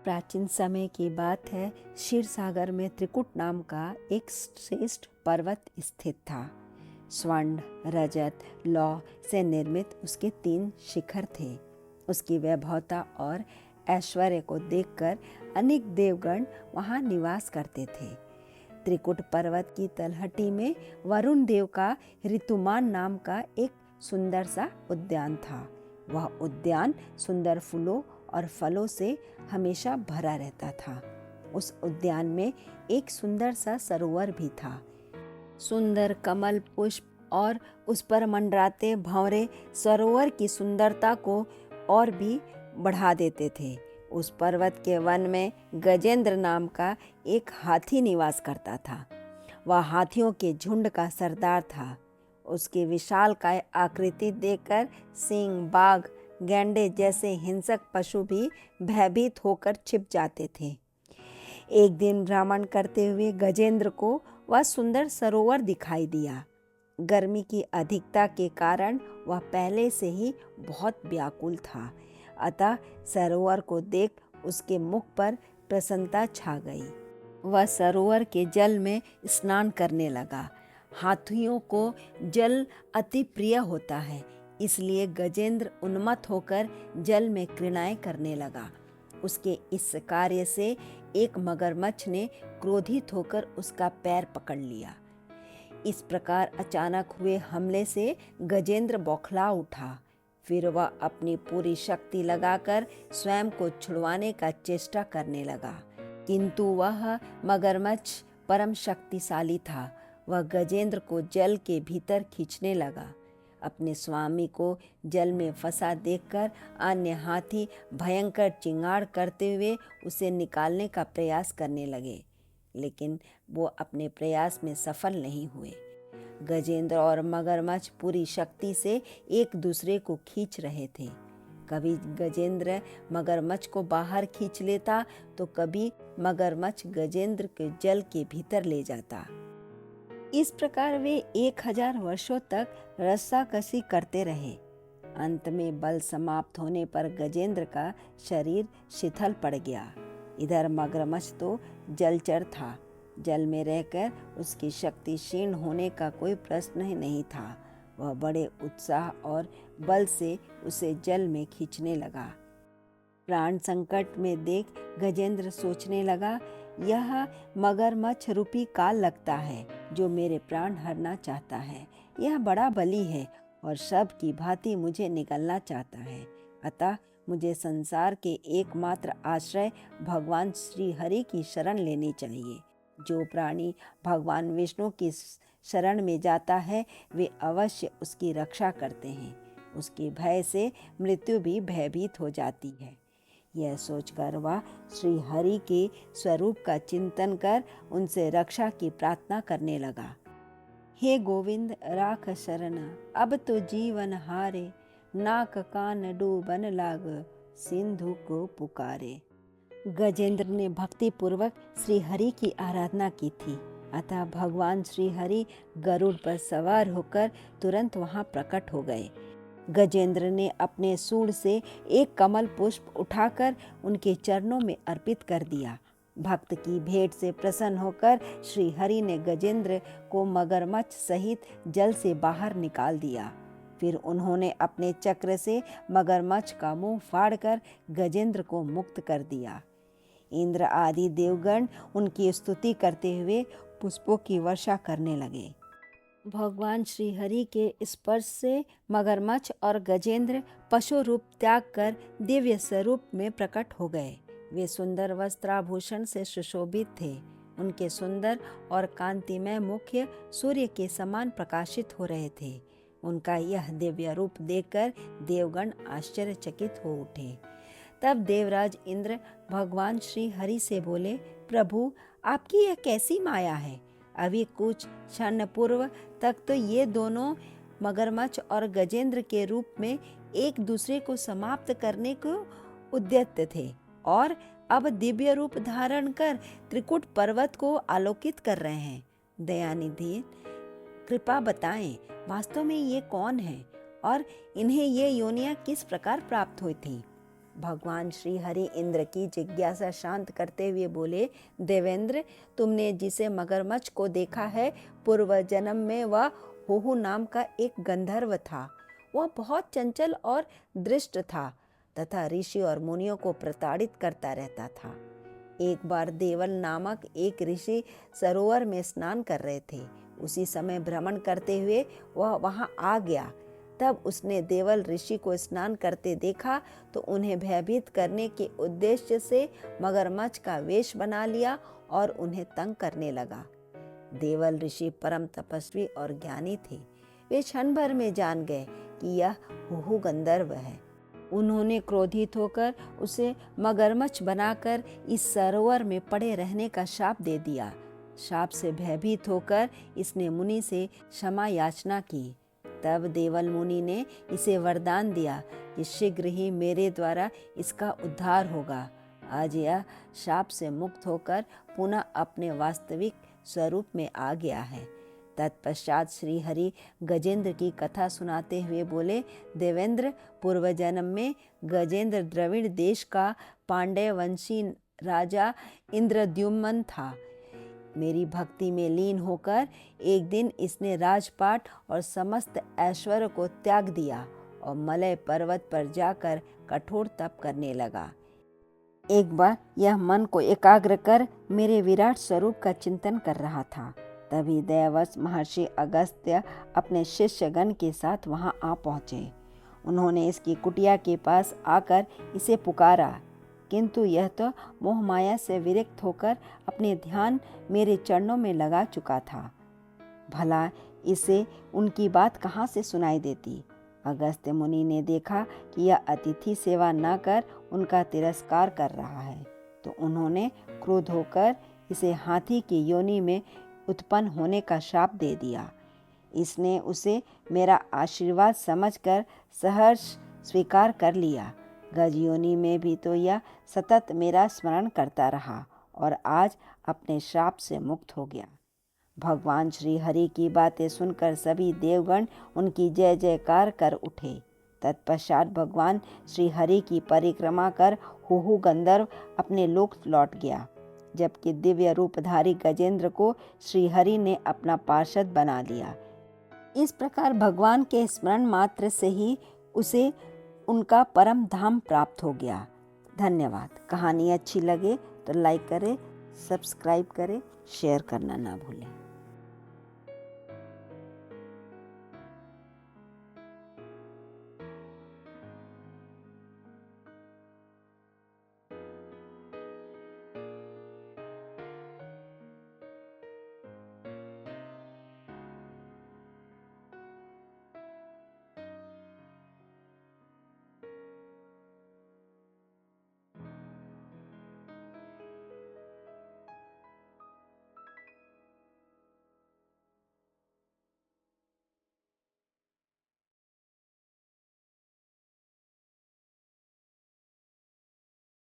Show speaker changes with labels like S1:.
S1: प्राचीन समय की बात है। क्षीरसागर में त्रिकुट नाम का एक श्रेष्ठ पर्वत स्थित था। स्वर्ण, रजत, लौह से निर्मित उसके 3 शिखर थे। उसकी वैभवता और ऐश्वर्य को देखकर अनेक देवगण वहाँ निवास करते थे। त्रिकुट पर्वत की तलहटी में वरुण देव का ऋतुमान नाम का एक सुंदर सा उद्यान था। वह उद्यान सुंदर फूलों और फलों से हमेशा भरा रहता था। उस उद्यान में एक सुंदर सा सरोवर भी था। सुंदर कमल पुष्प और उस पर मंडराते भंवरे सरोवर की सुंदरता को और भी बढ़ा देते थे। उस पर्वत के वन में गजेंद्र नाम का एक हाथी निवास करता था। वह हाथियों के झुंड का सरदार था। उसकी विशालकाय आकृति देखकर सिंह, बाघ, गैंडे जैसे हिंसक पशु भी भयभीत होकर छिप जाते थे। एक दिन भ्रमण करते हुए गजेंद्र को वह सुंदर सरोवर दिखाई दिया। गर्मी की अधिकता के कारण वह पहले से ही बहुत व्याकुल था, अतः सरोवर को देख उसके मुख पर प्रसन्नता छा गई। वह सरोवर के जल में स्नान करने लगा। हाथियों को जल अति प्रिय होता है, इसलिए गजेंद्र उन्मत्त होकर जल में क्रीड़ाएं करने लगा। उसके इस कार्य से एक मगरमच्छ ने क्रोधित होकर उसका पैर पकड़ लिया। इस प्रकार अचानक हुए हमले से गजेंद्र बौखला उठा। फिर वह अपनी पूरी शक्ति लगाकर स्वयं को छुड़वाने का चेष्टा करने लगा, किंतु वह मगरमच्छ परम शक्तिशाली था। वह गजेंद्र को जल के भीतर खींचने लगा। अपने स्वामी को जल में फंसा देखकर अन्य हाथी भयंकर चिंगाड़ करते हुए उसे निकालने का प्रयास करने लगे, लेकिन वो अपने प्रयास में सफल नहीं हुए। गजेंद्र और मगरमच्छ पूरी शक्ति से एक दूसरे को खींच रहे थे। कभी गजेंद्र मगरमच्छ को बाहर खींच लेता तो कभी मगरमच्छ गजेंद्र के जल के भीतर ले जाता। इस प्रकार वे 1000 वर्षों तक रस्साकसी करते रहे। अंत में बल समाप्त होने पर गजेंद्र का शरीर शिथिल पड़ गया। इधर मगरमच्छ तो जलचर था। जल में रहकर उसकी शक्ति क्षीण होने का कोई प्रश्न ही नहीं था। वह बड़े उत्साह और बल से उसे जल में खींचने लगा। प्राण संकट में देख गजेंद्र सोचने लगा, यह मगरमच्छ रूपी काल लगता है जो मेरे प्राण हरना चाहता है। यह बड़ा बली है और सब की भांति मुझे निगलना चाहता है। अतः मुझे संसार के एकमात्र आश्रय भगवान श्री हरि की शरण लेनी चाहिए। जो प्राणी भगवान विष्णु की शरण में जाता है वे अवश्य उसकी रक्षा करते हैं। उसके भय से मृत्यु भी भयभीत हो जाती है। यह सोचकर वह श्री हरि के स्वरूप का चिंतन कर उनसे रक्षा की प्रार्थना करने लगा। हे गोविंद राख शरण, अब तो जीवन हारे, नाक कान डूबन लाग, सिंधु को पुकारे। गजेंद्र ने भक्ति पूर्वक श्री हरि की आराधना की थी, अतः भगवान श्री हरि गरुड़ पर सवार होकर तुरंत वहां प्रकट हो गए। गजेंद्र ने अपने सूंड से एक कमल पुष्प उठाकर उनके चरणों में अर्पित कर दिया। भक्त की भेंट से प्रसन्न होकर श्री हरि ने गजेंद्र को मगरमच्छ सहित जल से बाहर निकाल दिया। फिर उन्होंने अपने चक्र से मगरमच्छ का मुंह फाड़कर गजेंद्र को मुक्त कर दिया। इंद्र आदि देवगण उनकी स्तुति करते हुए पुष्पों की वर्षा करने लगे। भगवान श्री हरि के स्पर्श से मगरमच्छ और गजेंद्र पशु रूप त्याग कर दिव्य स्वरूप में प्रकट हो गए। वे सुंदर वस्त्राभूषण से सुशोभित थे। उनके सुंदर और कांतिमय मुख्य सूर्य के समान प्रकाशित हो रहे थे। उनका यह दिव्य रूप देखकर देवगण आश्चर्यचकित हो उठे। तब देवराज इंद्र भगवान श्री हरि से बोले, प्रभु आपकी यह कैसी माया है? अभी कुछ क्षण पूर्व तक तो ये दोनों मगरमच्छ और गजेंद्र के रूप में एक दूसरे को समाप्त करने को उद्यत थे और अब दिव्य रूप धारण कर त्रिकुट पर्वत को आलोकित कर रहे हैं। दयानिधि कृपा बताएं, वास्तव में ये कौन है और इन्हें ये योनियां किस प्रकार प्राप्त हुई थी? भगवान श्री हरि इंद्र की जिज्ञासा शांत करते हुए बोले, देवेंद्र, तुमने जिसे मगरमच्छ को देखा है, पूर्व जन्म में वह हुहु नाम का एक गंधर्व था। वह बहुत चंचल और दृष्ट था तथा ऋषि और मुनियों को प्रताड़ित करता रहता था। एक बार देवल नामक एक ऋषि सरोवर में स्नान कर रहे थे। उसी समय भ्रमण करते हुए वह वहां आ गया। तब उसने देवल ऋषि को स्नान करते देखा तो उन्हें भयभीत करने के उद्देश्य से मगरमच्छ का वेश बना लिया और उन्हें तंग करने लगा। देवल ऋषि परम तपस्वी और ज्ञानी थे। वे क्षण भर में जान गए कि यह हुहु गंधर्व है। उन्होंने क्रोधित होकर उसे मगरमच्छ बनाकर इस सरोवर में पड़े रहने का शाप दे दिया। शाप से भयभीत होकर इसने मुनि से क्षमा याचना की। तब देवल मुनि ने इसे वरदान दिया कि शीघ्र ही मेरे द्वारा इसका उद्धार होगा। आज यह शाप से मुक्त होकर पुनः अपने वास्तविक स्वरूप में आ गया है। तत्पश्चात श्री हरि गजेंद्र की कथा सुनाते हुए बोले, देवेंद्र, पूर्व जन्म में गजेंद्र द्रविड़ देश का पांड्य वंशी राजा इंद्रद्युम्न था। मेरी भक्ति में लीन होकर एक दिन इसने राजपाट और समस्त ऐश्वर्य को त्याग दिया और मलय पर्वत पर जाकर कठोर तप करने लगा। एक बार यह मन को एकाग्र कर मेरे विराट स्वरूप का चिंतन कर रहा था। तभी दयावश महर्षि अगस्त्य अपने शिष्यगण के साथ वहां आ पहुंचे। उन्होंने इसकी कुटिया के पास आकर इसे पुकारा, किंतु यह तो मोह माया से विरक्त होकर अपने ध्यान मेरे चरणों में लगा चुका था। भला इसे उनकी बात कहाँ से सुनाई देती। अगस्त्य मुनि ने देखा कि यह अतिथि सेवा न कर उनका तिरस्कार कर रहा है, तो उन्होंने क्रोध होकर इसे हाथी की योनि में उत्पन्न होने का शाप दे दिया। इसने उसे मेरा आशीर्वाद समझकर सहर्ष स्वीकार कर लिया। गज योनि में भी तो यह सतत मेरा स्मरण करता रहा और आज अपने शाप से मुक्त हो गया। भगवान श्री हरि की बातें सुनकर सभी देवगण उनकी जय जयकार कर उठे। तत्पश्चात भगवान श्री हरि की परिक्रमा कर हुहु गंधर्व अपने लोक लौट गया, जबकि दिव्य रूपधारी गजेंद्र को श्री हरि ने अपना पार्षद बना लिया। इस प्रकार भगवान के स्मरण मात्र से ही उसे उनका परम धाम प्राप्त हो गया। धन्यवाद। कहानी अच्छी लगे तो लाइक करें, सब्सक्राइब करें, शेयर करना ना भूलें।